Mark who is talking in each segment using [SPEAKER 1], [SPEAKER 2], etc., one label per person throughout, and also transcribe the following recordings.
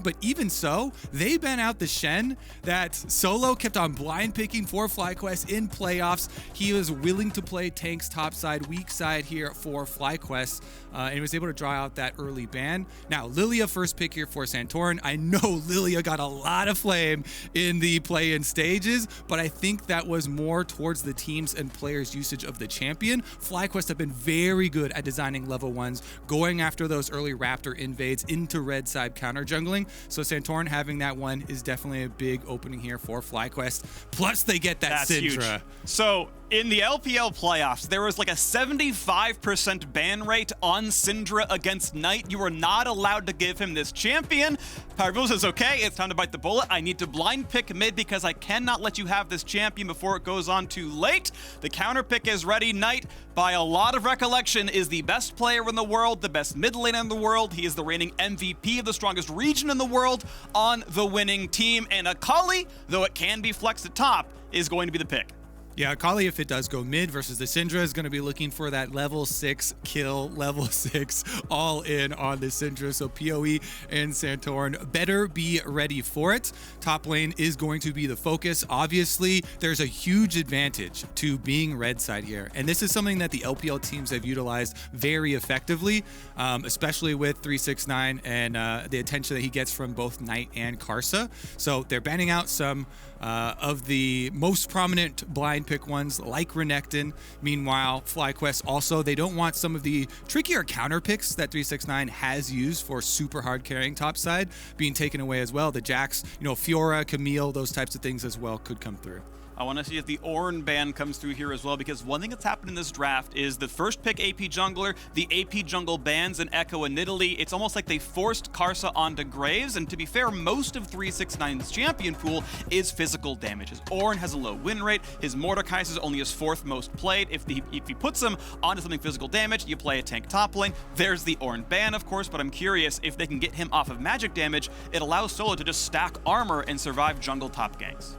[SPEAKER 1] But even so, they ban out the Shen that Solo kept on blind picking for FlyQuest in playoffs. He was willing to play tanks topside, weak side here for FlyQuest, and he was able to draw out that early ban. Now, Lillia first pick here for Santorin. I know Lillia got a lot of flame in the play-in stages, but I think that was more towards the teams and players' usage of the champion. FlyQuest have been very good at designing level 1s, going after those early Raptor invades into red side counter jungling. So Santorin having that one is definitely a big opening here for FlyQuest. Plus they get that
[SPEAKER 2] That's
[SPEAKER 1] Syndra.
[SPEAKER 2] Huge. So in the LPL playoffs, there was like a 75% ban rate on Syndra against Knight. You were not allowed to give him this champion. PowerOfEvil says, okay, it's time to bite the bullet. I need to blind pick mid because I cannot let you have this champion before it goes on too late. The counter pick is ready. Knight, by a lot of recollection, is the best player in the world, the best mid laner in the world. He is the reigning MVP of the strongest region in the world on the winning team. And Akali, though it can be flexed at top, is going to be the pick.
[SPEAKER 1] Yeah, Akali, if it does go mid versus the Syndra, is going to be looking for that level 6 kill, level 6 all in on the Syndra. So PoE and Santorin better be ready for it. Top lane is going to be the focus. Obviously, there's a huge advantage to being red side here. And this is something that the LPL teams have utilized very effectively, especially with 369 and the attention that he gets from both Knight and Karsa. So they're banning out some of the most prominent blind pick ones like Renekton. Meanwhile, FlyQuest also, they don't want some of the trickier counter picks that 369 has used for super hard carrying topside being taken away as well. The Jacks, Fiora, Camille, those types of things as well could come through.
[SPEAKER 2] I want to see if the Ornn ban comes through here as well, because one thing that's happened in this draft is the first pick AP jungler, the AP jungle bans in Echo and Nidalee. It's almost like they forced Karsa onto Graves, and to be fair, most of 369's champion pool is physical damage. His Ornn has a low win rate, his Mordekaiser is only his 4th most played. If he puts him onto something physical damage, you play a tank top lane. There's the Ornn ban, of course, but I'm curious if they can get him off of magic damage. It allows Solo to just stack armor and survive jungle top ganks.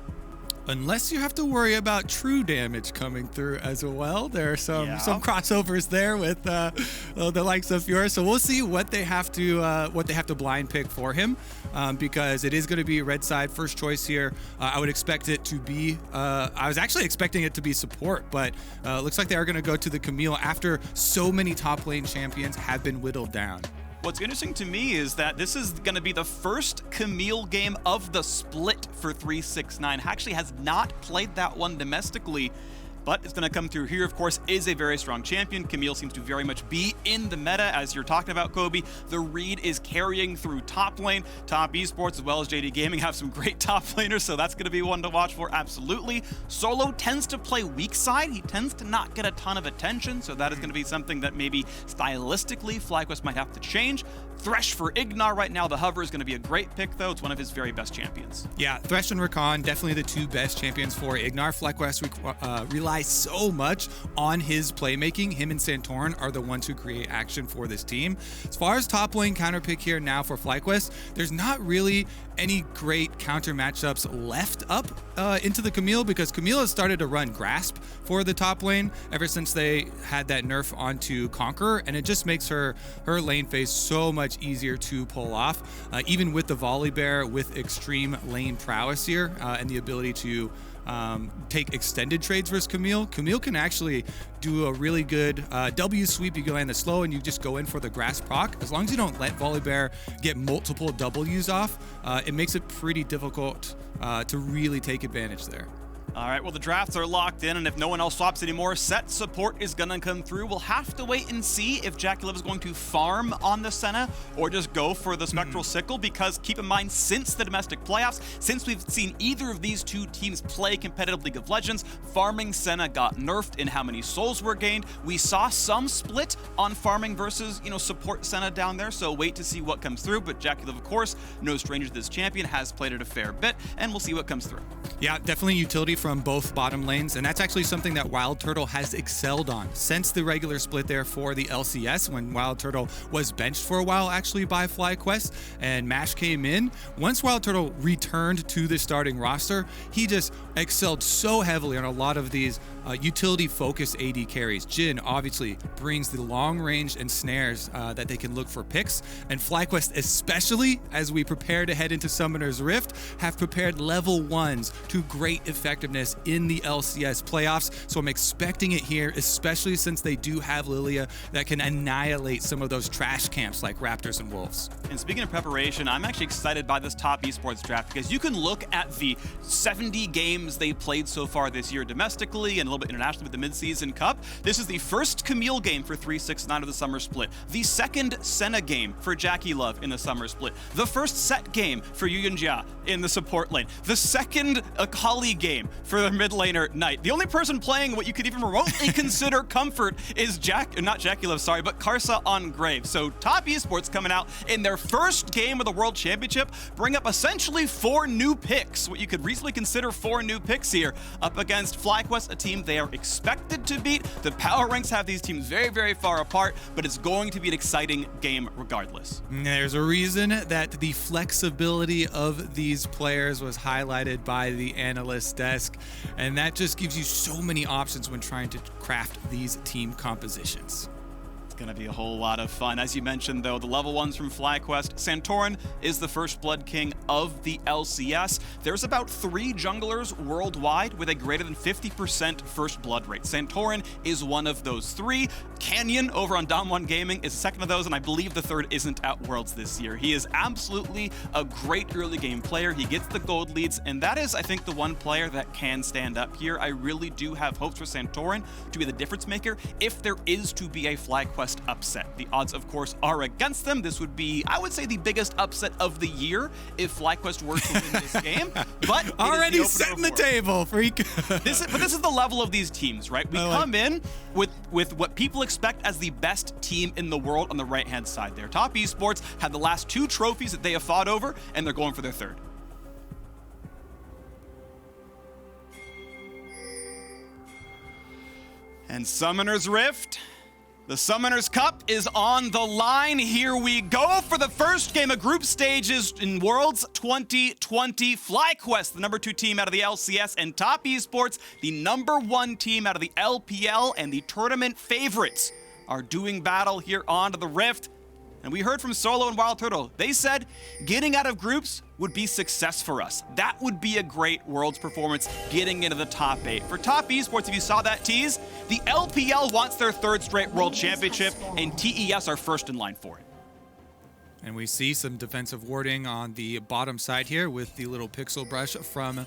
[SPEAKER 1] Unless you have to worry about true damage coming through as well. There are some crossovers there with the likes of Fiora. So we'll see what they have to blind pick for him, because it is going to be red side first choice here. I would expect it to be. I was actually expecting it to be support, but looks like they are going to go to the Camille after so many top lane champions have been whittled down.
[SPEAKER 2] What's interesting to me is that this is going to be the first Camille game of the split for 369. Actually has not played that one domestically, but it's going to come through here. Of course, is a very strong champion. Camille seems to very much be in the meta, as you're talking about, Kobe. The read is carrying through top lane. Top Esports, as well as JD Gaming, have some great top laners, so that's going to be one to watch for, absolutely. Solo tends to play weak side. He tends to not get a ton of attention, so that is going to be something that maybe stylistically FlyQuest might have to change. Thresh for IgNar right now. The hover is going to be a great pick, though. It's one of his very best champions.
[SPEAKER 1] Yeah, Thresh and Rakan, definitely the two best champions for IgNar. FlyQuest relies so much on his playmaking. Him and Santorin are the ones who create action for this team. As far as top lane counter pick here now for FlyQuest, there's not really any great counter matchups left up into the Camille, because Camille has started to run Grasp for the top lane ever since they had that nerf onto Conqueror, and it just makes her lane phase so much easier to pull off, even with the Volibear with extreme lane prowess here and the ability to take extended trades versus Camille. Camille can actually do a really good W sweep. You go in the slow and you just go in for the grass proc. As long as you don't let Volibear get multiple Ws off, it makes it pretty difficult to really take advantage there.
[SPEAKER 2] All right, well, the drafts are locked in, and if no one else swaps anymore, Sett support is going to come through. We'll have to wait and see if JackeyLove is going to farm on the Senna or just go for the Spectral Sickle, because keep in mind, since the domestic playoffs, since we've seen either of these two teams play competitive League of Legends, farming Senna got nerfed in how many souls were gained. We saw some split on farming versus, support Senna down there, so wait to see what comes through. But JackeyLove, of course, no stranger to this champion, has played it a fair bit, and we'll see what comes through.
[SPEAKER 1] Yeah, definitely utility from both bottom lanes, and that's actually something that WildTurtle has excelled on since the regular split there for the LCS, when WildTurtle was benched for a while actually by FlyQuest and Mash came in. Once WildTurtle returned to the starting roster, he just excelled so heavily on a lot of these utility-focused AD carries. Jhin obviously brings the long range and snares that they can look for picks, and FlyQuest, especially as we prepare to head into Summoner's Rift, have prepared level 1s to great effectiveness in the LCS playoffs. So I'm expecting it here, especially since they do have Lillia that can annihilate some of those trash camps like Raptors and Wolves.
[SPEAKER 2] And speaking of preparation, I'm actually excited by this top esports draft because you can look at the 70 games they played so far this year domestically and a little bit internationally with the mid-season cup. This is the first Camille game for 369 of the summer split, the second Senna game for JackeyLove in the summer split, the first Sett game for Yuyanjia in the support lane, the second Akali game for the mid laner Knight. The only person playing what you could even remotely consider comfort is not JackeyLove, sorry, but Karsa on Grave. So top esports coming out in their first game of the World Championship, bring up essentially 4 new picks, what you could reasonably consider 4 new picks here, up against FlyQuest, a team they are expected to beat. The power ranks have these teams very, very far apart, but it's going to be an exciting game regardless.
[SPEAKER 1] There's a reason that the flexibility of these players was highlighted by the analyst desk, and that just gives you so many options when trying to craft these team compositions.
[SPEAKER 2] Gonna be a whole lot of fun. As you mentioned, though, the level 1s from FlyQuest. Santorin is the first Blood King of the LCS. There's about 3 junglers worldwide with a greater than 50% first blood rate. Santorin is one of those 3. Canyon over on Dom1 Gaming is second of those, and I believe the third isn't at Worlds this year. He is absolutely a great early game player. He gets the gold leads, and that is, I think, the one player that can stand up here. I really do have hopes for Santorin to be the difference maker if there is to be a FlyQuest upset. The odds, of course, are against them. This would be, I would say, the biggest upset of the year if FlyQuest were to win this game. But
[SPEAKER 1] already setting the table, Phreak.
[SPEAKER 2] This is the level of these teams, right? We come in with what people expect as the best team in the world on the right-hand side there. Top Esports had the last 2 trophies that they have fought over, and they're going for their 3rd. And Summoner's Rift. The Summoner's Cup is on the line. Here we go for the first game of group stages in Worlds 2020. FlyQuest, the number 2 team out of the LCS, and Top Esports, the number 1 team out of the LPL, and the tournament favorites are doing battle here on the Rift. And we heard from Solo and WildTurtle. They said getting out of groups would be success for us. That would be a great Worlds performance, getting into the top 8. For Top Esports, if you saw that tease, the LPL wants their 3rd straight World Championship, and TES are first in line for it.
[SPEAKER 1] And we see some defensive warding on the bottom side here with the little pixel brush from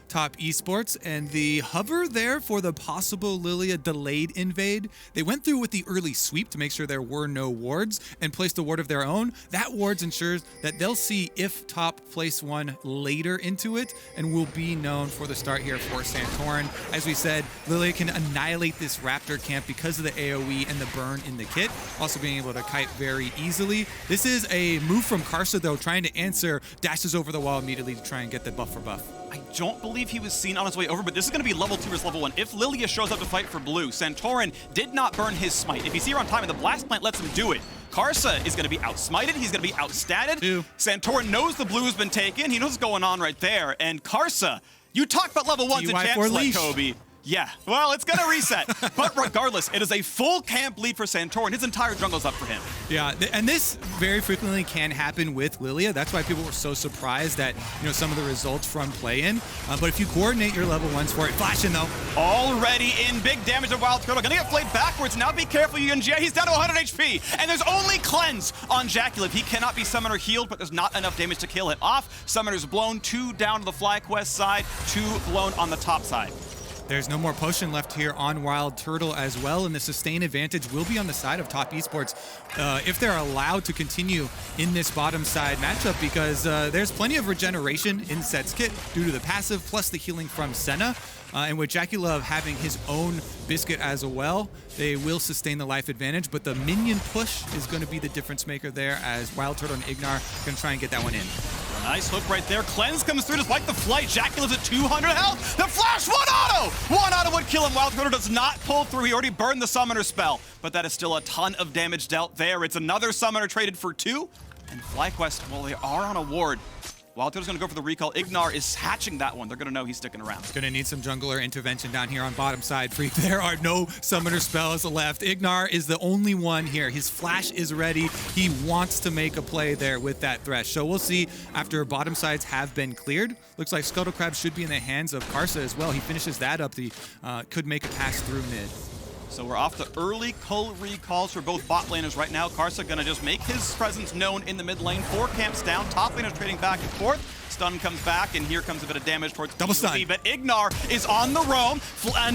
[SPEAKER 1] Top Esports, and the hover there for the possible Lillia delayed invade. They went through with the early sweep to make sure there were no wards and placed a ward of their own. That wards ensures that they'll see if Top place one later into it and will be known for the start here for Santorin. As we said, Lillia can annihilate this Raptor camp because of the AoE and the burn in the kit, also being able to kite very easily. This is a move from Karsa though, trying to answer, dashes over the wall immediately to try and get the buff for buff.
[SPEAKER 2] I don't believe he was seen on his way over, but this is going to be level 2 versus level 1. If Lillia shows up to fight for blue, Santorin did not burn his smite. If he's here on time and the blast plant lets him do it, Karsa is going to be outsmited. He's going to be outstatted. Santorin knows the blue has been taken. He knows what's going on right there. And Karsa, you talk about level 1s in champs like Kobe. Yeah, well, it's going to reset. But regardless, it is a full camp lead for Santorin. His entire jungle's up for him.
[SPEAKER 1] Yeah, and this very frequently can happen with Lillia. That's why people were so surprised at some of the results from play-in. But if you coordinate your level 1s for it, flash in though.
[SPEAKER 2] Already in big damage to WildTurtle. Gonna get played backwards. Now be careful, Yuyanjia. He's down to 100 HP. And there's only cleanse on JackeyLove. He cannot be summoner healed, but there's not enough damage to kill him off. Summoner's blown, 2 down to the FlyQuest side, 2 blown on the top side.
[SPEAKER 1] There's no more potion left here on WildTurtle as well, and the sustain advantage will be on the side of Top Esports if they're allowed to continue in this bottom side matchup, because there's plenty of regeneration in Sett's kit due to the passive plus the healing from Senna. And with JackeyLove having his own biscuit as well, they will sustain the life advantage, but the minion push is going to be the difference maker there, as WildTurtle and IgNar are going to try and get that one in.
[SPEAKER 2] Nice hook right there. Cleanse comes through despite the flight. JackeyLove's at 200 health. The flash, 1 auto! 1 auto would kill him. WildTurtle does not pull through. He already burned the summoner spell, but that is still a ton of damage dealt there. It's another summoner traded for 2. And FlyQuest, well, they are on a ward. WildTurtle's going to go for the recall. IgNar is hatching that one. They're going to know he's sticking around.
[SPEAKER 1] Gonna need some jungler intervention down here on bottom side, Phreak. There are no summoner spells left. IgNar is the only one here. His flash is ready. He wants to make a play there with that Thresh. So we'll see after bottom sides have been cleared. Looks like Scuttle Crab should be in the hands of Karsa as well. He finishes that up. The could make a pass through mid.
[SPEAKER 2] So we're off to early cull recalls for both bot laners right now. Karsa gonna just make his presence known in the mid lane. 4 camps down. Top laners trading back and forth. Stun comes back, and here comes a bit of damage towards
[SPEAKER 1] double stun.
[SPEAKER 2] But IgNar is on the roam.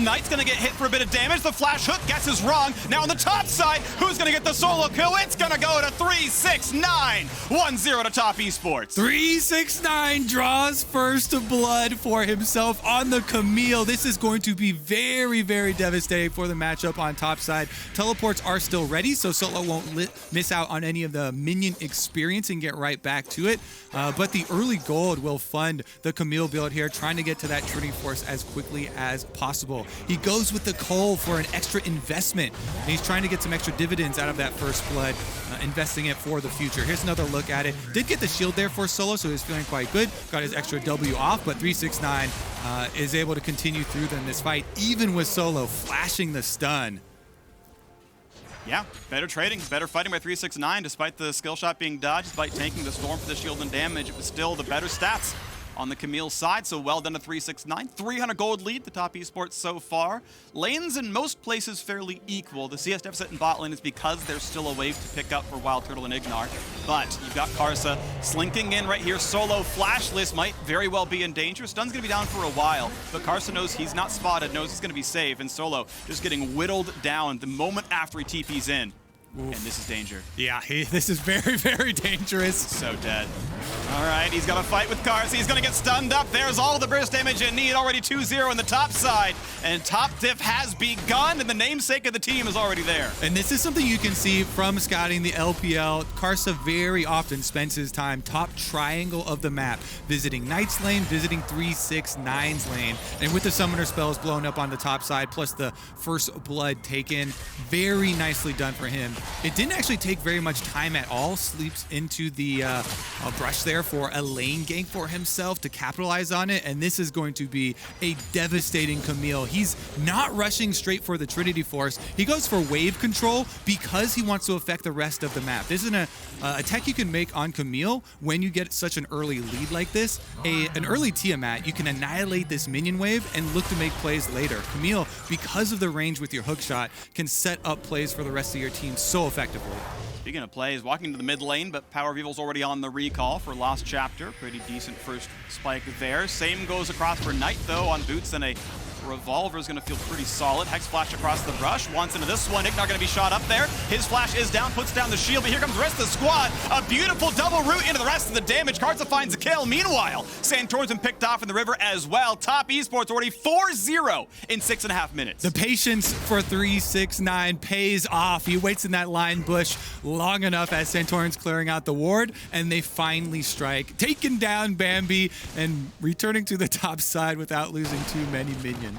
[SPEAKER 2] Knight's gonna get hit for a bit of damage. The flash hook guesses wrong. Now on the top side, who's gonna get the solo kill? It's gonna go to 369. 1-0 to top esports.
[SPEAKER 1] 369 draws first blood for himself on the Camille. This is going to be very, very devastating for the matchup on top side. Teleports are still ready, so Solo won't miss out on any of the minion experience and get right back to it. But the early gold will fund the Camille build here, trying to get to that Trinity Force as quickly as possible. He goes with the Cull for an extra investment, and he's trying to get some extra dividends out of that first blood, investing it for the future. Here's another look at it. Did get the shield there for Solo, so he's feeling quite good. Got his extra W off, but 369 is able to continue through in this fight, even with Solo flashing the stun.
[SPEAKER 2] Yeah, better trading, better fighting by 369, despite the skill shot being dodged, despite tanking the storm for the shield and damage. It was still the better stats on the Camille side, so well done to 369. 300 gold lead, the top esports so far. Lanes in most places fairly equal. The CS deficit in bot lane is because there's still a wave to pick up for WildTurtle and IgNar. But you've got Karsa slinking in right here. Solo flashless might very well be in danger. Stun's gonna be down for a while, but Karsa knows he's not spotted, knows he's gonna be safe, and Solo just getting whittled down the moment after he TP's in. Oof. And this is danger.
[SPEAKER 1] Yeah, this is very, very dangerous.
[SPEAKER 2] So dead. All right, he's got to fight with Karsa. He's going to get stunned up. There's all the burst damage you need. Already 2-0 on the top side. And top diff has begun, and the namesake of the team is already there.
[SPEAKER 1] And this is something you can see from scouting the LPL. Karsa very often spends his time top triangle of the map, visiting Knight's lane, visiting 369's lane. And with the summoner spells blown up on the top side, plus the first blood taken, very nicely done for him. It didn't actually take very much time at all. Sleeps into the brush there for a lane gank for himself to capitalize on it, and this is going to be a devastating Camille. He's not rushing straight for the Trinity Force. He goes for wave control because he wants to affect the rest of the map. This is a tech you can make on Camille when you get such an early lead like this. An early Tiamat, you can annihilate this minion wave and look to make plays later. Camille, because of the range with your hookshot, can set up plays for the rest of your team so effectively.
[SPEAKER 2] Speaking of plays, walking to the mid lane, but PowerOfEvil's already on the recall for Lost Chapter. Pretty decent first spike there. Same goes across for Knight, though, on boots, and a revolver is going to feel pretty solid. Hex flash across the brush. Wants into this one. IgNar going to be shot up there. His flash is down, puts down the shield, but here comes the rest of the squad. A beautiful double root into the rest of the damage. Karsa finds a kill. Meanwhile, Santorin's been picked off in the river as well. Top esports already 4-0 in 6.5 minutes.
[SPEAKER 1] The patience for 369 pays off. He waits in that line bush long enough as Santorin's clearing out the ward, and they finally strike. Taking down Bambi and returning to the top side without losing too many minions.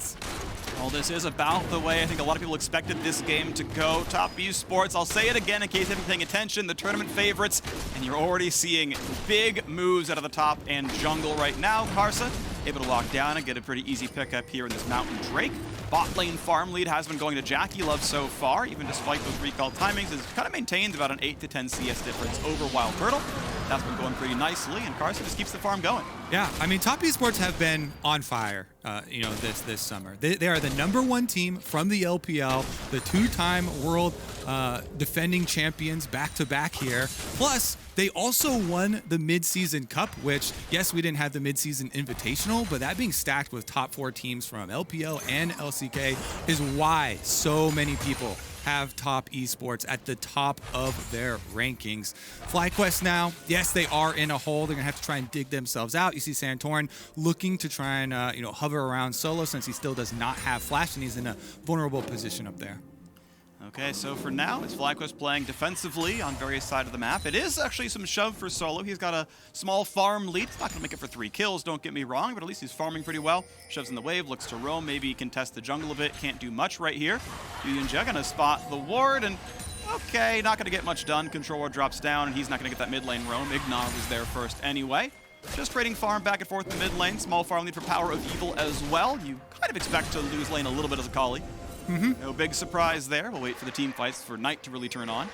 [SPEAKER 2] Well, this is about the way I think a lot of people expected this game to go. Top esports, I'll say it again in case you haven't been paying attention, the tournament favorites, and you're already seeing big moves out of the top and jungle right now. Karsa able to walk down and get a pretty easy pickup here in this Mountain Drake. Bot lane farm lead has been going to JackeyLove so far, even despite those recall timings. It's kind of maintained about an 8 to 10 CS difference over WildTurtle. That's been going pretty nicely, and Karsa just keeps the farm going.
[SPEAKER 1] Yeah, I mean, top esports have been on fire, this summer. They are the #1 team from the LPL, the 2-time world defending champions back-to-back here. Plus, they also won the mid-season cup, which, yes, we didn't have the mid-season invitational, but that being stacked with top 4 teams from LPL and LCK is why so many people have top esports at the top of their rankings. FlyQuest now, yes, they are in a hole. They're gonna have to try and dig themselves out. You see Santorin looking to try and hover around Solo since he still does not have flash and he's in a vulnerable position up there.
[SPEAKER 2] Okay, so for now, it's FlyQuest playing defensively on various sides of the map. It is actually some shove for Solo. He's got a small farm lead. He's not going to make it for 3 kills, don't get me wrong, but at least he's farming pretty well. Shoves in the wave, looks to roam, maybe he can test the jungle a bit. Can't do much right here. Yuyanjia going to spot the ward, and okay, not going to get much done. Controller drops down, and he's not going to get that mid lane roam. IgNar was there first anyway. just trading farm back and forth in the mid lane. Small farm lead for PowerOfEvil as well. You kind of expect to lose lane a little bit as Akali. No big surprise there. We'll wait for the team fights for Knight to really turn on.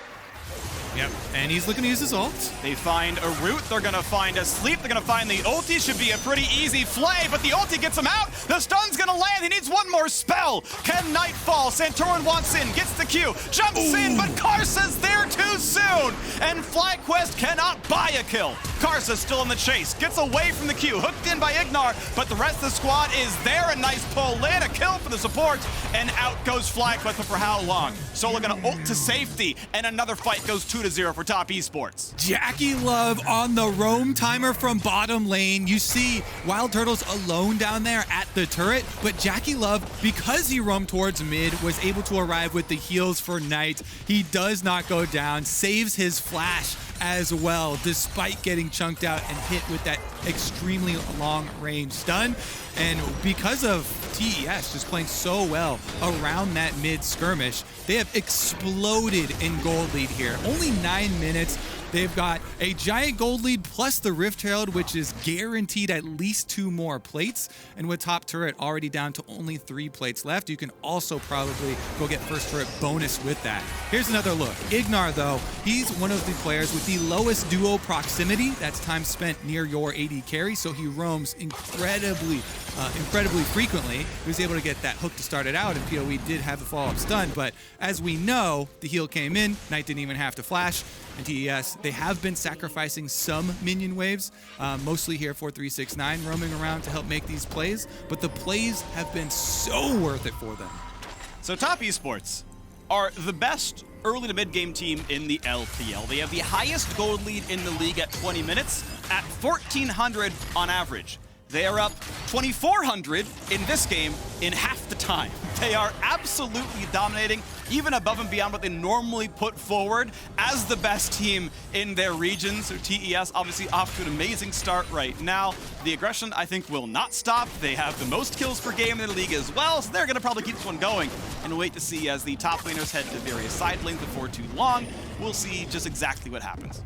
[SPEAKER 1] Yep, and he's looking to use his ult.
[SPEAKER 2] They find a root, they're gonna find a sleep, they're gonna find the ulti. Should be a pretty easy flay, but the ulti gets him out. The stun's gonna land, he needs one more spell. Can Knight fall? Santorin wants in, gets the Q, jumps in, but Karsa's there too soon. And FlyQuest cannot buy a kill. Karsa still in the chase, gets away from the Q, hooked in by IgNar, but the rest of the squad is there. A nice pull in, a kill for the support, and out goes FlyQuest, but for how long? Solo gonna ult to safety, and another fight goes 2-0 for top esports.
[SPEAKER 1] JackeyLove on the roam timer from bottom lane. You see WildTurtle's alone down there at the turret, but JackeyLove, because he roamed towards mid, was able to arrive with the heals for Knight. He does not go down, saves his flash as well, despite getting chunked out and hit with that extremely long-range stun. And because of TES just playing so well around that mid-skirmish, they have exploded in gold lead here. Only 9 minutes. They've got a giant gold lead plus the Rift Herald, which is guaranteed at least 2 more plates. And with top turret already down to only 3 plates left, you can also probably go get first turret bonus with that. Here's another look. IgNar, though, he's one of the players with the lowest duo proximity. That's time spent near your AD carry, so he roams incredibly frequently. He was able to get that hook to start it out, and PoE did have the follow-up stun, but as we know, the heal came in, Knight didn't even have to flash, and TES, they have been sacrificing some minion waves, mostly here for 369, roaming around to help make these plays, but the plays have been so worth it for them.
[SPEAKER 2] So top esports are the best early to mid game team in the LPL. They have the highest gold lead in the league at 20 minutes at 1,400 on average. They are up 2,400 in this game in half the time. They are absolutely dominating, even above and beyond what they normally put forward as the best team in their region. So TES obviously off to an amazing start right now. The aggression, I think, will not stop. They have the most kills per game in the league as well, so they're going to probably keep this one going. And we'll wait to see as the top laners head to various side lanes before too long. We'll see just exactly what happens.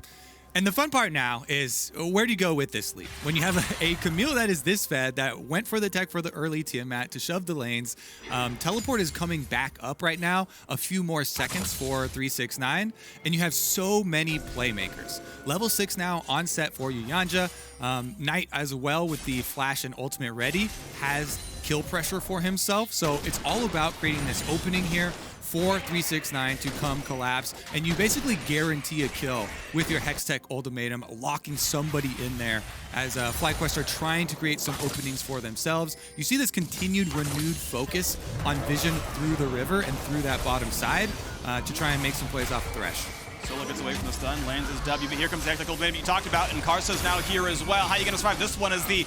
[SPEAKER 1] And the fun part now is, where do you go with this lead? When you have a Camille that is this fed, that went for the tech for the early Tiamat to shove the lanes. Teleport is coming back up right now, a few more seconds for 369, and you have so many playmakers. Level 6 now on Sett for Yuyanjia. Knight as well with the flash and ultimate ready has kill pressure for himself, so it's all about creating this opening here for 369 to come collapse, and you basically guarantee a kill with your Hextech ultimatum, locking somebody in there as FlyQuest are trying to create some openings for themselves. You see this continued renewed focus on vision through the river and through that bottom side to try and make some plays off of Thresh.
[SPEAKER 2] Solo gets away from the stun, lands his W, but here comes the technical maybe you talked about, and Karsa's now here as well. How are you going to survive this one as the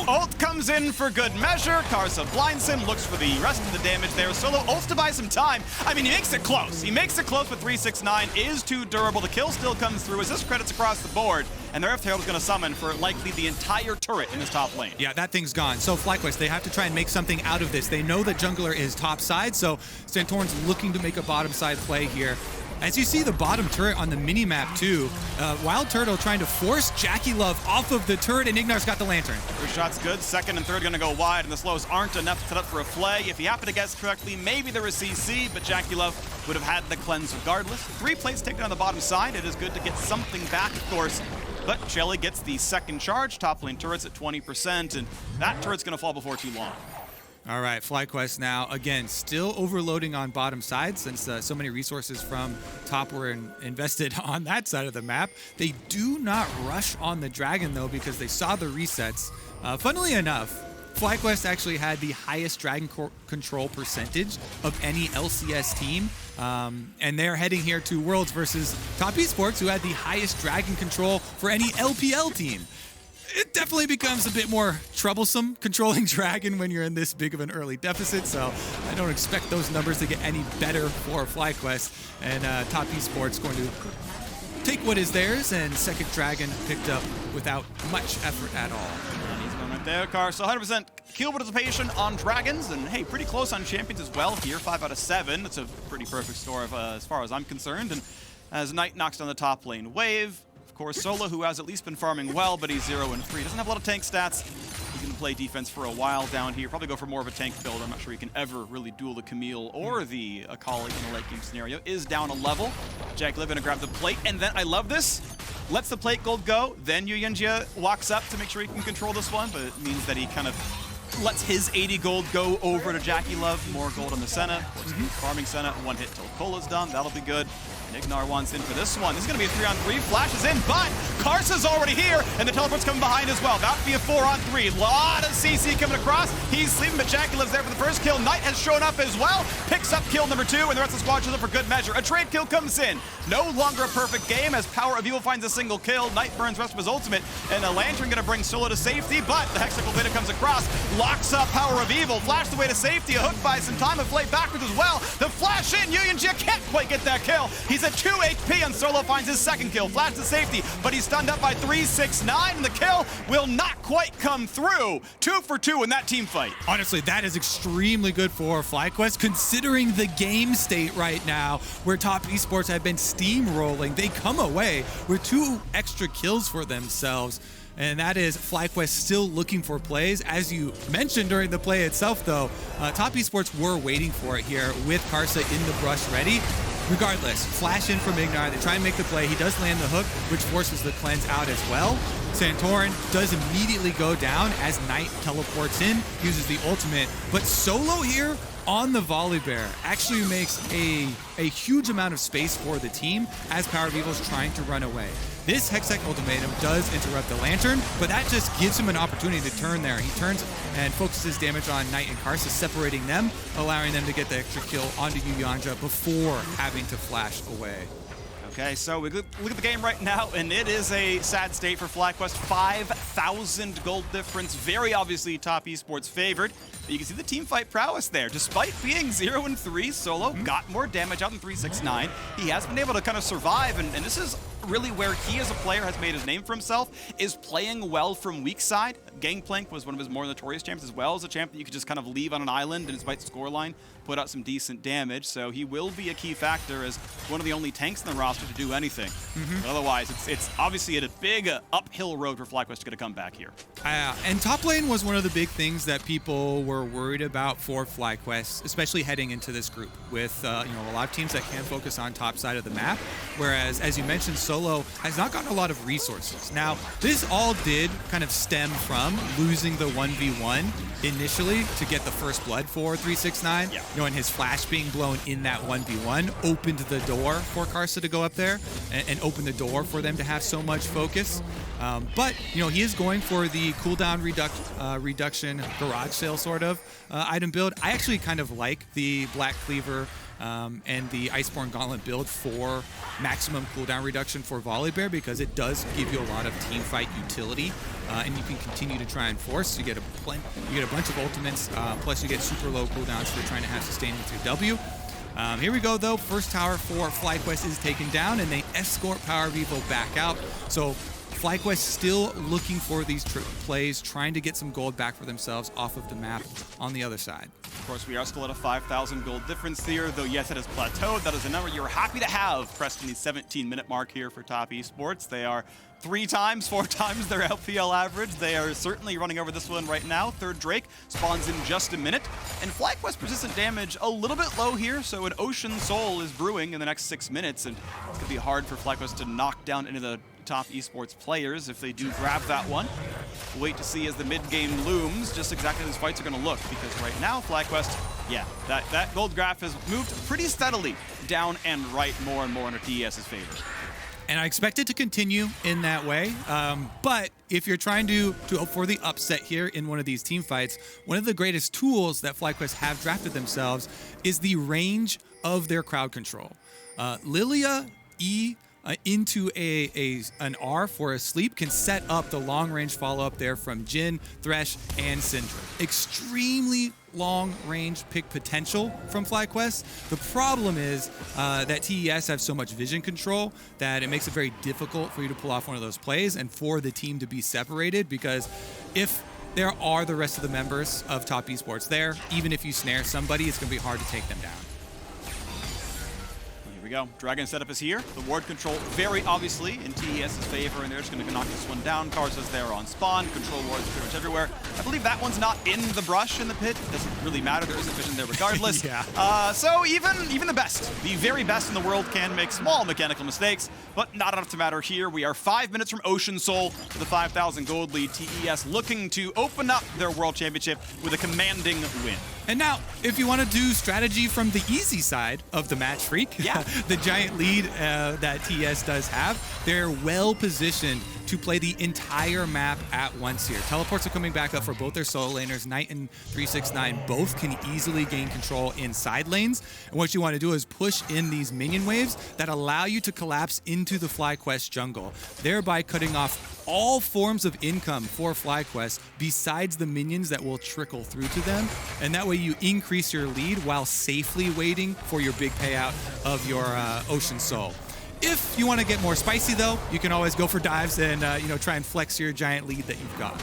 [SPEAKER 2] ult comes in for good measure. Karsa blinds him, looks for the rest of the damage there. Solo ults to buy some time. I mean, he makes it close. He makes it close, but 369 is too durable. The kill still comes through as this credits across the board, and the Rift Herald is going to summon for likely the entire turret in his top lane.
[SPEAKER 1] Yeah, that thing's gone. So FlyQuest, they have to try and make something out of this. They know that jungler is top side, so Santorin's looking to make a bottom side play here. As you see the bottom turret on the mini-map too, WildTurtle trying to force JackeyLove off of the turret, and IgNar's got the lantern.
[SPEAKER 2] First shot's good, second and third gonna go wide, and the slows aren't enough to set up for a flay. If he happened to guess correctly, maybe there was CC, but JackeyLove would have had the cleanse regardless. 3 plates taken on the bottom side. It is good to get something back, of course, but Shelly gets the second charge. Top lane turret's at 20%, and that turret's gonna fall before too long.
[SPEAKER 1] All right, FlyQuest now, again, still overloading on bottom side since so many resources from top were invested on that side of the map. They do not rush on the dragon, though, because they saw the resets. Funnily enough, FlyQuest actually had the highest dragon control percentage of any LCS team, and they're heading here to Worlds versus Top Esports, who had the highest dragon control for any LPL team. It definitely becomes a bit more troublesome controlling Dragon when you're in this big of an early deficit, so I don't expect those numbers to get any better for FlyQuest, and Top Esports going to take what is theirs, and second Dragon picked up without much effort at all.
[SPEAKER 2] And he's going right there, Karsa, 100% kill participation on Dragons, and hey, pretty close on Champions as well here, 5 out of 7. That's a pretty perfect score as far as I'm concerned, and as Knight knocks down the top lane wave, Of course, Solo, who has at least been farming well, but he's 0-3. Doesn't have a lot of tank stats. He's going to play defense for a while down here. Probably go for more of a tank build. I'm not sure he can ever really duel the Camille or the Akali in a late game scenario. Is down a level. JackeyLove going to grab the plate, and then, I love this, lets the plate gold go. Then Yuyanjia walks up to make sure he can control this one, but it means that he kind of lets his 80 gold go over to JackeyLove. More gold on the Senna. Farming Senna. One hit till Cola's done. That'll be good. IgNar wants in for this one. This is going to be a 3-on-3. Flash is in, but Karsa's already here, and the teleport's coming behind as well. About to be a 4-on-3. Lot of CC coming across. He's sleeping, but JackeyLove's there for the first kill. Knight has shown up as well. Picks up kill number 2, and the rest of the squad shows up for good measure. A trade kill comes in. No longer a perfect game as PowerOfEvil finds a single kill. Knight burns rest of his ultimate, and a Lantern going to bring Solo to safety, but the Hexacle Beta comes across, locks up PowerOfEvil, flashed away to safety. A hook buys some time, a play backwards as well. The flash in, Yuyanjia can't quite get that kill. He's at 2 HP, and Solo finds his second kill. Flash to safety, but he's stunned up by 369, and the kill will not quite come through. 2 for 2 in that team fight.
[SPEAKER 1] Honestly, that is extremely good for FlyQuest, considering the game state right now, where top esports have been steamrolling. They come away with 2 extra kills for themselves, and that is FlyQuest still looking for plays. As you mentioned during the play itself, though, top esports were waiting for it here with Karsa in the brush ready. Regardless, flash in from IgNar, they try and make the play. He does land the hook, which forces the cleanse out as well. Santorin does immediately go down as Knight teleports in, uses the ultimate, but Solo here on the Volibear actually makes a huge amount of space for the team as PowerOfEvil is trying to run away. This Hextech ultimatum does interrupt the Lantern, but that just gives him an opportunity to turn there. He turns and focuses damage on Knight and Karsa, separating them, allowing them to get the extra kill onto Yuyanjia before having to flash away.
[SPEAKER 2] Okay, so we look at the game right now, and it is a sad state for FlyQuest. 5,000 gold difference, very obviously top esports favored. But you can see the team fight prowess there. Despite being 0-3, Solo got more damage out than 369. He has been able to kind of survive, and this is really where he as a player has made his name for himself, is playing well from weak side. Gangplank was one of his more notorious champs, as well as a champ that you could just kind of leave on an island and despite scoreline, put out some decent damage. So he will be a key factor as one of the only tanks in the roster to do anything. But otherwise, it's obviously a big uphill road for FlyQuest to get a comeback here.
[SPEAKER 1] And top lane was one of the big things that people were worried about for FlyQuest, especially heading into this group with a lot of teams that can focus on top side of the map. Whereas, as you mentioned, Solo has not gotten a lot of resources. Now, this all did kind of stem from losing the 1v1 initially to get the first blood for 369.
[SPEAKER 2] Yeah.
[SPEAKER 1] And his flash being blown in that 1v1 opened the door for Karsa to go up there and open the door for them to have so much focus. But he is going for the cooldown reduction garage sale sort of item build. I actually kind of like the Black Cleaver and the Iceborne Gauntlet build for maximum cooldown reduction for Volibear, because it does give you a lot of team fight utility, and you can continue to try and force. You get a bunch of ultimates, plus you get super low cooldowns if you're trying to have sustain with your W. Here we go, though. First tower for FlyQuest is taken down, and they escort PowerOfEvil back out. So FlyQuest still looking for these plays, trying to get some gold back for themselves off of the map on the other side.
[SPEAKER 2] Of course, we are still at a 5,000 gold difference here, though yes, it has plateaued. That is a number you're happy to have pressed in the 17-minute mark here for top esports. They are 4 times their LPL average. They are certainly running over this one right now. Third Drake spawns in just a minute. And FlyQuest persistent damage a little bit low here, so an Ocean Soul is brewing in the next 6 minutes, and it's going to be hard for FlyQuest to knock down any of the top esports players if they do grab that one. We'll wait to see as the mid-game looms just exactly how these fights are going to look, because right now FlyQuest, yeah, that gold graph has moved pretty steadily down and right more and more in our TES's favor.
[SPEAKER 1] And I expect it to continue in that way. But if you're trying to hope for the upset here in one of these team fights, one of the greatest tools that FlyQuest have drafted themselves is the range of their crowd control. Lillia E into an R for a sleep can set up the long-range follow-up there from Jhin, Thresh, and Syndra. Extremely long-range pick potential from FlyQuest. The problem is that TES have so much vision control that it makes it very difficult for you to pull off one of those plays and for the team to be separated, because if there are the rest of the members of top esports there, even if you snare somebody, it's going to be hard to take them down.
[SPEAKER 2] Here we go. Dragon setup is here. The ward control very obviously in TES's favor, and they're just going to knock this one down. Karsa's there on spawn. Control wards pretty much everywhere. I believe that one's not in the brush in the pit. Doesn't really matter. There isn't vision there regardless.
[SPEAKER 1] Yeah.
[SPEAKER 2] So even the best, the very best in the world can make small mechanical mistakes, but not enough to matter here. We are 5 minutes from Ocean Soul to the 5,000 gold lead. TES looking to open up their World Championship with a commanding win.
[SPEAKER 1] And now, if you want to do strategy from the easy side of the match, Phreak, the giant lead that TES does have, they're well positioned to play the entire map at once here. Teleports are coming back up for both their solo laners. Knight and 369 both can easily gain control in side lanes. And what you want to do is push in these minion waves that allow you to collapse into the FlyQuest jungle, thereby cutting off all forms of income for FlyQuest besides the minions that will trickle through to them. And that way you increase your lead while safely waiting for your big payout of your Ocean Soul. If you want to get more spicy though, you can always go for dives and try and flex your giant lead that you've got.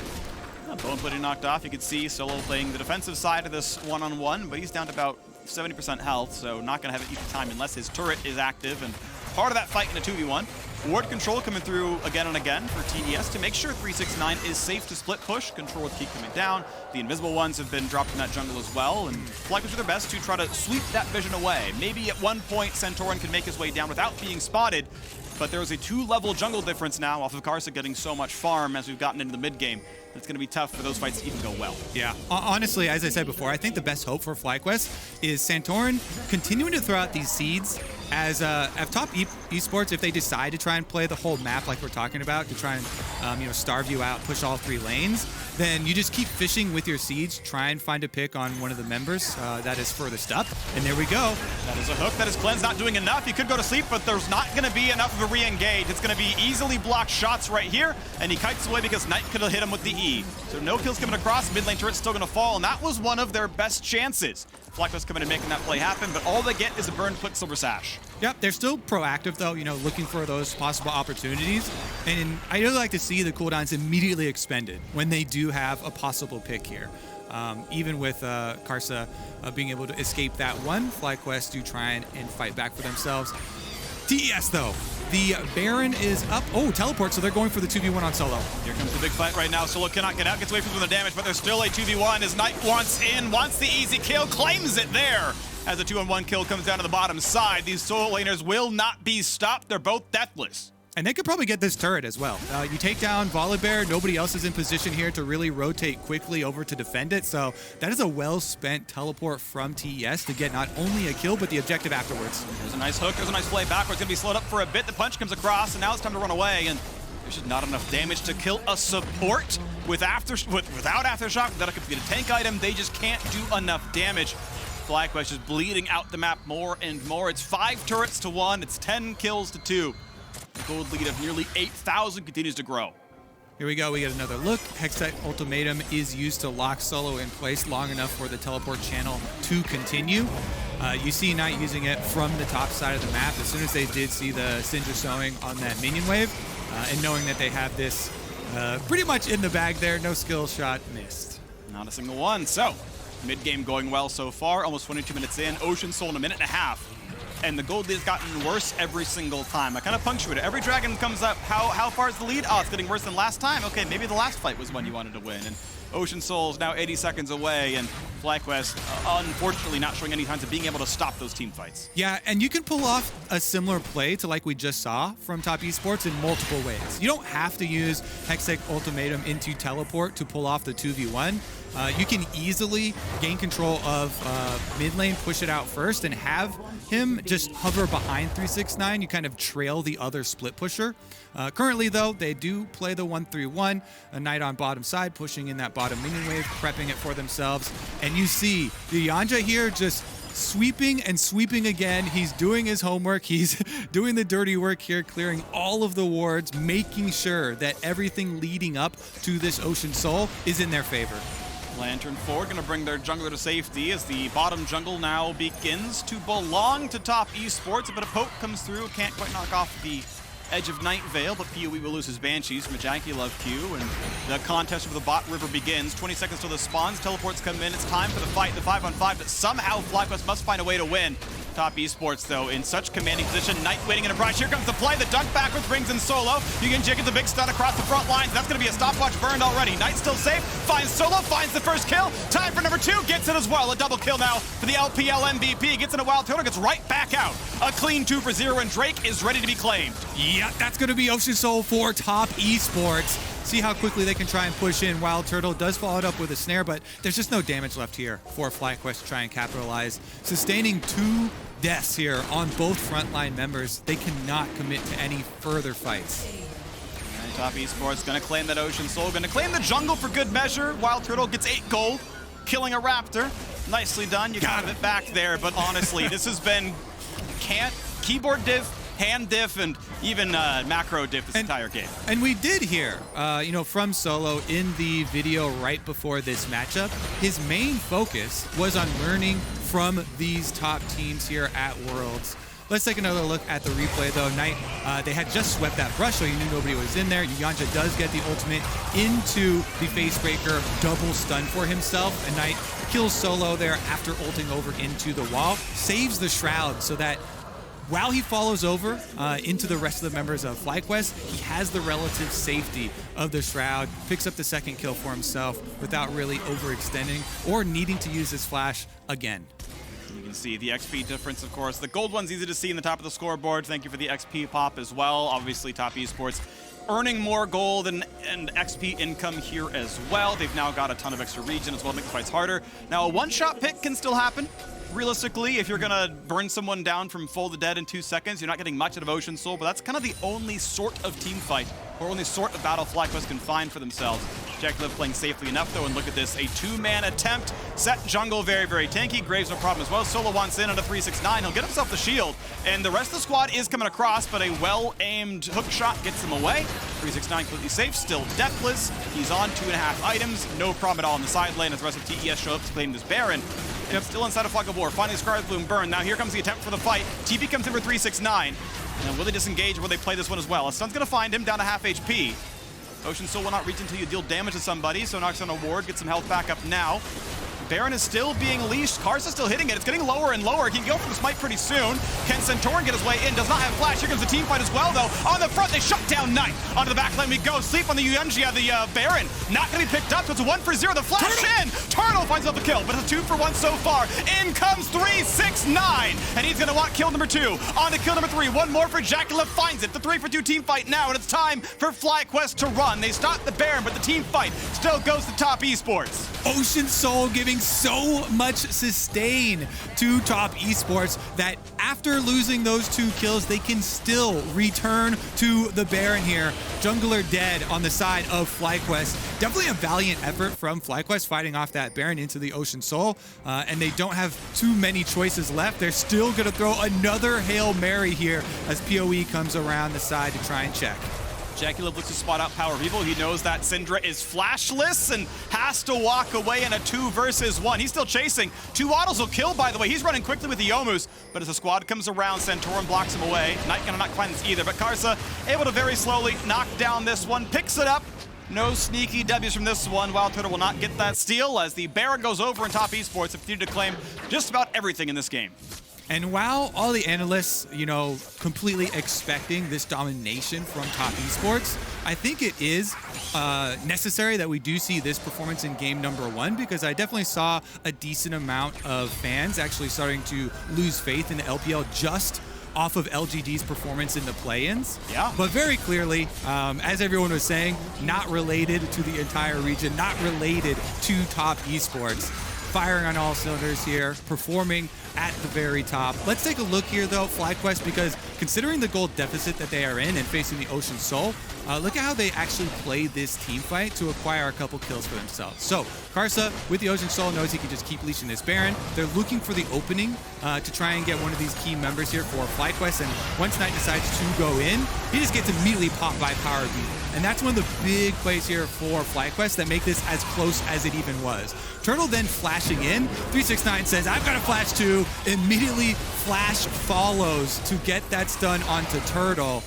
[SPEAKER 2] Bone Pudding knocked off. You can see Solo playing the defensive side of this one-on-one, but he's down to about 70% health, so not going to have an easy time unless his turret is active. And part of that fight in a 2v1. Ward control coming through again and again for TES to make sure 369 is safe to split push. Control will keep coming down. The invisible ones have been dropped in that jungle as well, and FlyQuest do their best to try to sweep that vision away. Maybe at one point Santorin can make his way down without being spotted, but there's a 2-level jungle difference now off of Karsa getting so much farm as we've gotten into the mid game. It's going to be tough for those fights to even go well.
[SPEAKER 1] Yeah, honestly, as I said before, I think the best hope for FlyQuest is Santorin continuing to throw out these seeds as at top esports. If they decide to try and play the whole map like we're talking about, to try and starve you out, push all 3 lanes, then you just keep fishing with your seeds, try and find a pick on one of the members that is furthest up, and there we go.
[SPEAKER 2] That is a hook. That is Cleanse not doing enough. He could go to sleep, but there's not going to be enough of a re-engage. It's going to be easily blocked shots right here, and he kites away because Knight could have hit him with the E. So no kills coming across. Mid lane turret's still going to fall, and that was one of their best chances. FlyQuest coming and making that play happen, but all they get is a burn click Silver Sash.
[SPEAKER 1] Yep, they're still proactive though, looking for those possible opportunities. And I really like to see the cooldowns immediately expended when they do have a possible pick here. Even with Karsa being able to escape that one, FlyQuest do try and fight back for themselves. TES though, the Baron is up. Oh, teleport, so they're going for the 2v1 on Solo.
[SPEAKER 2] Here comes the big fight right now. Solo cannot get out, gets away from the damage, but there's still a 2v1 as Knight wants the easy kill, claims it there. As a 2-on-1 kill comes down to the bottom side, these solo laners will not be stopped. They're both deathless.
[SPEAKER 1] And they could probably get this turret as well. You take down Volibear, nobody else is in position here to really rotate quickly over to defend it. So that is a well-spent teleport from TES to get not only a kill, but the objective afterwards.
[SPEAKER 2] There's a nice hook, there's a nice play backwards. Gonna be slowed up for a bit. The punch comes across, and now it's time to run away. And there's just not enough damage to kill a support without Aftershock. Without a completed tank item, they just can't do enough damage. FlyQuest is bleeding out the map more and more. It's 5 turrets to 1. It's 10 kills to 2. The gold lead of nearly 8,000 continues to grow.
[SPEAKER 1] Here we go, we get another look. Hextech Ultimatum is used to lock Solo in place long enough for the teleport channel to continue. You see Knight using it from the top side of the map as soon as they did see the Syndra sowing on that minion wave, and knowing that they have this pretty much in the bag there, no skill shot missed.
[SPEAKER 2] Not a single one. So, mid-game going well so far, almost 22 minutes in, Ocean Soul in a minute and a half. And the gold lead has gotten worse every single time. I kind of punctuate it. Every dragon comes up, how far is the lead? Oh, it's getting worse than last time. Okay, maybe the last fight was one you wanted to win. And Ocean Soul is now 80 seconds away, and FlyQuest, unfortunately, not showing any signs of being able to stop those team fights.
[SPEAKER 1] Yeah, and you can pull off a similar play to like we just saw from top esports in multiple ways. You don't have to use Hextech Ultimatum into teleport to pull off the 2v1. You can easily gain control of mid lane, push it out first, and have him just hover behind 369. You kind of trail the other split pusher. Currently, though, they do play the 1-3-1. A Knight on bottom side, pushing in that bottom minion wave, prepping it for themselves. And you see Yuyanjia here just sweeping and sweeping again. He's doing his homework. He's doing the dirty work here, clearing all of the wards, making sure that everything leading up to this Ocean Soul is in their favor.
[SPEAKER 2] Lantern forward, going to bring their jungler to safety as the bottom jungle now begins to belong to top esports. A bit of poke comes through, can't quite knock off the edge of Night Veil, but PoE will lose his Banshees from a JackeyLove Q, and the contest for the bot river begins. 20 seconds till the spawns, teleports come in, it's time for the fight, the 5-on-5, but somehow FlyQuest must find a way to win. Top Esports, though, in such commanding position. Knight waiting in a brush. Here comes the play. The dunk backwards brings in Solo. Yuyanjia gets a big stun across the front lines. That's going to be a stopwatch burned already. Knight still safe. Finds Solo. Finds the first kill. Time for number 2. Gets it as well. A double kill now for the LPL MVP. Gets in a WildTurtle. Gets right back out. A clean 2 for 0, and Drake is ready to be claimed.
[SPEAKER 1] Yeah, that's going to be Ocean Soul for Top Esports. See how quickly they can try and push in. WildTurtle does follow it up with a snare, but there's just no damage left here for FlyQuest to try and capitalize. Sustaining 2 deaths here on both frontline members. They cannot commit to any further fights.
[SPEAKER 2] And Top Esports going to claim that Ocean Soul, going to claim the jungle for good measure. WildTurtle gets 8 gold, killing a Raptor. Nicely done. You got it back there, but honestly, this has been keyboard diff, hand diff, and even macro diff this entire game.
[SPEAKER 1] And we did hear, from Solo in the video right before this matchup, his main focus was on learning from these top teams here at Worlds. Let's take another look at the replay, though. Knight, they had just swept that brush, so you knew nobody was in there. Yuyanjia does get the ultimate into the facebreaker, double stun for himself, and Knight kills Solo there after ulting over into the wall, saves the Shroud so that while he follows over into the rest of the members of FlyQuest, he has the relative safety of the Shroud, picks up the second kill for himself without really overextending or needing to use his flash again.
[SPEAKER 2] You can see the XP difference, of course. The gold one's easy to see in the top of the scoreboard. Thank you for the XP pop as well. Obviously, Top Esports earning more gold and XP income here as well. They've now got a ton of extra regen as well, make the fights harder. Now, a one-shot pick can still happen. Realistically, if you're gonna burn someone down from full to dead in 2 seconds, you're not getting much out of Ocean Soul, but that's kind of the only sort of team fight or only sort of battle FlyQuest can find for themselves. JackeyLove playing safely enough, though, and look at this, a 2-man attempt. Sett jungle very, very tanky. Graves no problem as well. Solo wants in on a 369. He'll get himself the shield, and the rest of the squad is coming across, but a well-aimed hook shot gets him away. 369 completely safe, still deathless. He's on 2.5 items, no problem at all in the side lane as the rest of TES show up to claim this Baron. And it's still inside of Fog of War. Finally, Scarlet Bloom burn. Now here comes the attempt for the fight. TP comes in for 369. And will they disengage or will they play this one as well? A stun's gonna find him down to half HP. Ocean Soul will not reach until you deal damage to somebody, so knocks on a ward, gets some health back up now. Baron is still being leashed. Karsa still hitting it. It's getting lower and lower. He can go for the smite pretty soon. Can Santorin get his way in? Does not have flash. Here comes the team fight as well, though. On the front, they shut down Knight. Onto the back lane we go. Sleep on the Yuyanjia, the Baron. Not going to be picked up, so it's a 1 for 0. The flash in. Turtle finds out the kill, but it's a 2 for 1 so far. In comes 369, and he's going to want kill number 2. On to kill number 3. One more for JackeyLove finds it. The 3 for 2 team fight now, and it's time for FlyQuest to run. They stop the Baron, but the team fight still goes to Top Esports.
[SPEAKER 1] Ocean Soul giving so much sustain to Top Esports that after losing those 2 kills, they can still return to the Baron here. Jungler dead on the side of FlyQuest. Definitely a valiant effort from FlyQuest fighting off that Baron into the Ocean Soul, and they don't have too many choices left. They're still going to throw another Hail Mary here as PoE comes around the side to try and check.
[SPEAKER 2] JackeyLove looks to spot out PowerOfEvil. He knows that Syndra is flashless and has to walk away in a 2 versus 1. He's still chasing. 2 autos will kill, by the way. He's running quickly with the Yomus, but as the squad comes around, Santorin blocks him away. Knight gonna not climb this either, but Karsa able to very slowly knock down this one, picks it up. No sneaky W's from this one. WildTurtle will not get that steal as the Baron goes over in Top Esports, have continued to claim just about everything in this game.
[SPEAKER 1] And while all the analysts, completely expecting this domination from Top Esports, I think it is necessary that we do see this performance in game number 1, because I definitely saw a decent amount of fans actually starting to lose faith in the LPL just off of LGD's performance in the play-ins.
[SPEAKER 2] Yeah.
[SPEAKER 1] But very clearly, as everyone was saying, not related to the entire region, not related to Top Esports. Firing on all cylinders here, performing at the very top. Let's take a look here, though, FlyQuest, because considering the gold deficit that they are in and facing the Ocean Soul, look at how they actually played this team fight to acquire a couple kills for themselves. So Karsa, with the Ocean Soul, knows he can just keep leashing this Baron. They're looking for the opening to try and get one of these key members here for FlyQuest, and once Knight decides to go in, he just gets immediately popped by PowerOfEvil. And that's one of the big plays here for FlyQuest that make this as close as it even was. Turtle then flashing in. 369 says, I've got a flash too. Immediately flash follows to get that stun onto Turtle.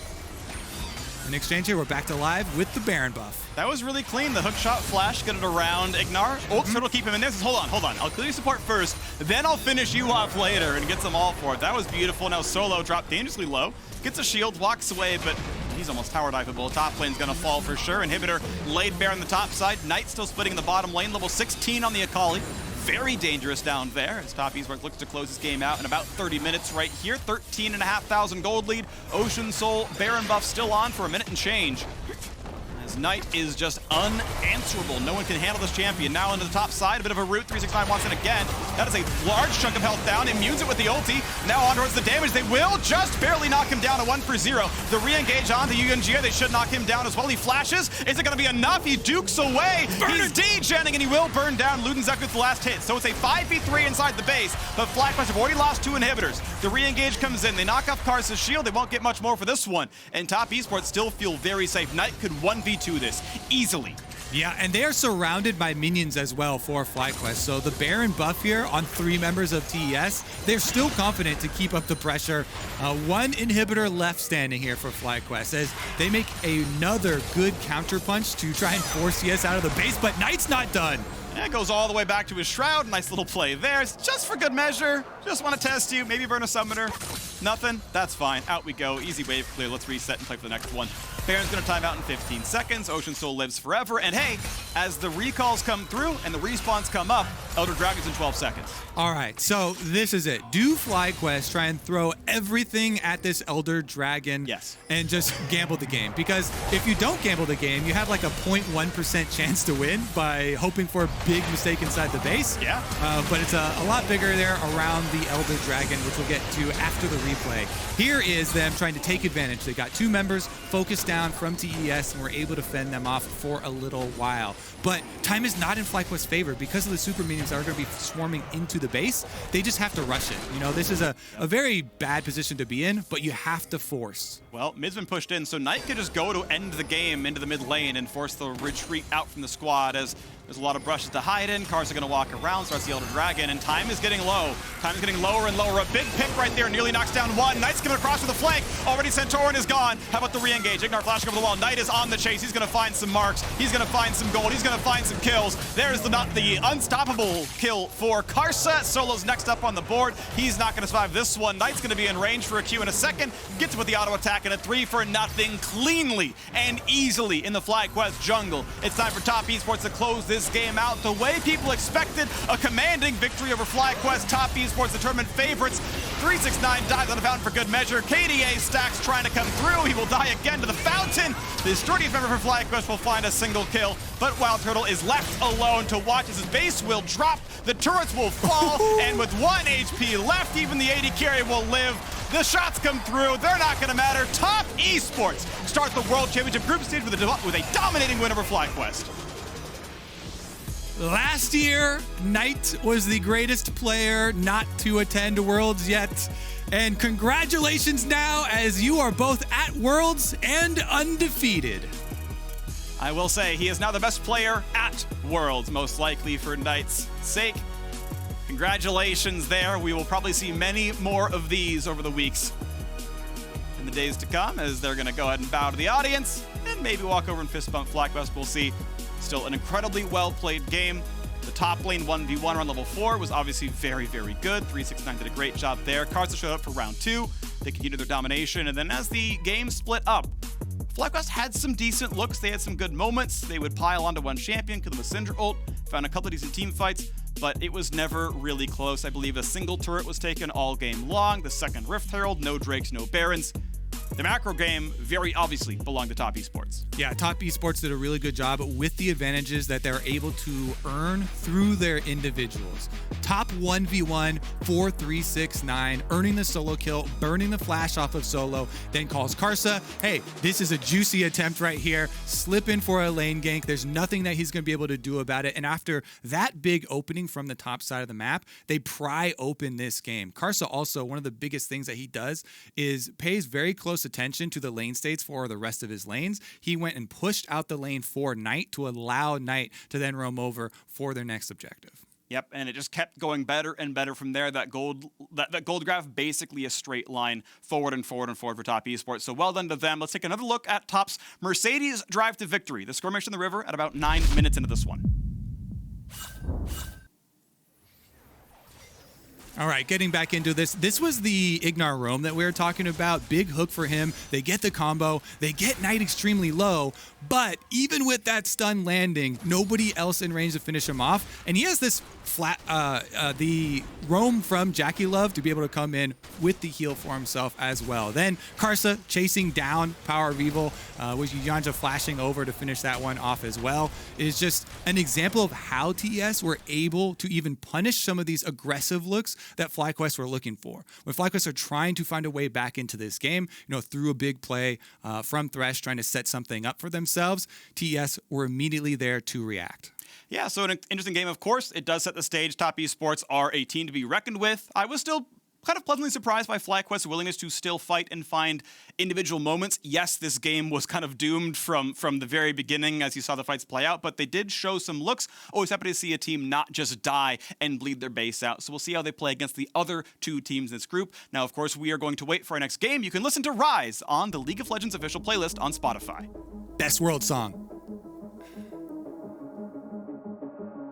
[SPEAKER 1] In exchange here, we're back to live with the Baron buff.
[SPEAKER 2] That was really clean. The hook shot flash, get it around IgNar. Oh, Turtle keep him in there. Hold on. I'll clear you support first, then I'll finish you off later and gets them all for it. That was beautiful. Now Solo dropped dangerously low, gets a shield, walks away, but he's almost tower diveable. Top lane's gonna fall for sure. Inhibitor laid bare on the top side. Knight still splitting in the bottom lane. Level 16 on the Akali. Very dangerous down there as Top Esports looks to close this game out in about 30 minutes right here. 13,500 gold lead. Ocean Soul Baron buff still on for a minute and change. As Knight is just unanswerable. No one can handle this champion. Now into the top side, a bit of a root. 369 wants it again. That is a large chunk of health down. Immunes it with the ulti. Now on towards the damage. They will just barely knock him down, a 1 for 0. The re-engage on to Yuyanjia. They should knock him down as well. He flashes. Is it going to be enough? He dukes away. He's degenning and he will burn down Ludenzek with the last hit. So it's a 5v3 inside the base, but FlyQuest have already lost 2 inhibitors. The re-engage comes in. They knock off Karsa's shield. They won't get much more for this one. And Top Esports still feel very safe. Knight could 1v2 this easily.
[SPEAKER 1] Yeah, and they are surrounded by minions as well for FlyQuest. So the Baron buff here on 3 members of TES, they're still confident to keep up the pressure. 1 inhibitor left standing here for FlyQuest as they make another good counter punch to try and force TES out of the base, but Knight's not done.
[SPEAKER 2] Yeah, it goes all the way back to his Shroud. Nice little play there. It's just for good measure. Just want to test you. Maybe burn a summoner. Nothing? That's fine. Out we go. Easy wave clear. Let's reset and play for the next one. Baron's going to time out in 15 seconds. Ocean Soul lives forever. And hey, as the recalls come through and the respawns come up, Elder Dragon's in 12 seconds.
[SPEAKER 1] All right, so this is it. Do FlyQuest try and throw everything at this Elder Dragon?
[SPEAKER 2] Yes.
[SPEAKER 1] And just gamble the game? Because if you don't gamble the game, you have like a 0.1% chance to win by hoping for a big mistake inside the base.
[SPEAKER 2] Yeah.
[SPEAKER 1] But it's a lot bigger there around the Elder Dragon, which we'll get to after the replay. Here is them trying to take advantage. They got 2 members focused down from TES and were able to fend them off for a little while. But time is not in FlyQuest's favor because of the super minions that are going to be swarming into the base. They just have to rush it. You know, this is a very bad position to be in, but you have to force.
[SPEAKER 2] Well, mid's been pushed in, so Knight could just go to end the game into the mid lane and force the retreat out from the squad as there's a lot of brushes to hide in. Karsa going to walk around, starts the Elder Dragon, and time is getting low. Time is getting lower and lower. A big pick right there, nearly knocks down 1. Knight's coming across with the flank. Already Santorin is gone. How about the re-engage? IgNar flashing over the wall. Knight is on the chase. He's going to find some marks. He's going to find some gold. He's going to find some kills. There's the unstoppable kill for Karsa. Solo's next up on the board. He's not going to survive this one. Knight's going to be in range for a Q in a second. Gets with the auto attack and a 3 for nothing cleanly and easily in the FlyQuest jungle. It's time for Top Esports to close this game out the way people expected. A commanding victory over FlyQuest. Top Esports, the tournament favorites. 369 dives on the fountain for good measure. KDA stacks trying to come through. He will die again to the fountain. The sturdiest member for FlyQuest will find a single kill, but WildTurtle is left alone to watch as his base will drop. The turrets will fall, and with 1 HP left, even the AD carry will live. The shots come through. They're not going to matter. Top Esports start the World Championship group stage with a dominating win over FlyQuest.
[SPEAKER 1] Last year, Knight was the greatest player not to attend Worlds yet. And congratulations now, as you are both at Worlds and undefeated.
[SPEAKER 2] I will say, he is now the best player at Worlds, most likely for Knight's sake. Congratulations there. We will probably see many more of these over the weeks in the days to come, as they're going to go ahead and bow to the audience and maybe walk over and fist bump FlyQuest. We'll see. Still an incredibly well-played game. The top lane 1v1 around level 4 was obviously very, very good. 369 did a great job there. Karsa showed up for round 2. They continued their domination, and then as the game split up, FlyQuest had some decent looks. They had some good moments. They would pile onto one champion, kill them with Syndra ult, found a couple of decent team fights, but it was never really close. I believe a single turret was taken all game long. The second Rift Herald, no Drakes, no Barons. The macro game very obviously belonged to Top Esports.
[SPEAKER 1] Yeah, Top Esports did a really good job with the advantages that they're able to earn through their individuals. Top 1v1 for 369, earning the solo kill, burning the flash off of Solo, then calls Karsa, hey, this is a juicy attempt right here, slip in for a lane gank, there's nothing that he's going to be able to do about it, and after that big opening from the top side of the map, they pry open this game. Karsa also, one of the biggest things that he does is pays very close attention to the lane states for the rest of his lanes. He went and pushed out the lane for Knight to allow Knight to then roam over for their next objective.
[SPEAKER 2] Yep, and it just kept going better and better from there. That gold graph, basically a straight line forward and forward and forward for Top Esports. So well done to them. Let's take another look at Top's Mercedes drive to victory. The skirmish in the river at about 9 minutes into this one.
[SPEAKER 1] All right, getting back into this. This was the IgNar roam that we were talking about. Big hook for him. They get the combo. They get Knight extremely low. But even with that stun landing, nobody else in range to finish him off. And he has this flat, the roam from JackeyLove to be able to come in with the heal for himself as well. Then Karsa chasing down PowerOfEvil with Yuyanjia flashing over to finish that one off as well. It is just an example of how TES were able to even punish some of these aggressive looks that FlyQuest were looking for. When FlyQuest are trying to find a way back into this game, through a big play from Thresh trying to set something up for themselves, TES were immediately there to react.
[SPEAKER 2] Yeah, so an interesting game, of course. It does set the stage. Top Esports are a team to be reckoned with. I was still kind of pleasantly surprised by FlyQuest's willingness to still fight and find individual moments. Yes, this game was kind of doomed from the very beginning as you saw the fights play out, but they did show some looks. Always happy to see a team not just die and bleed their base out. So we'll see how they play against the other two teams in this group. Now, of course, we are going to wait for our next game. You can listen to Rise on the League of Legends official playlist on Spotify.
[SPEAKER 1] Best world song.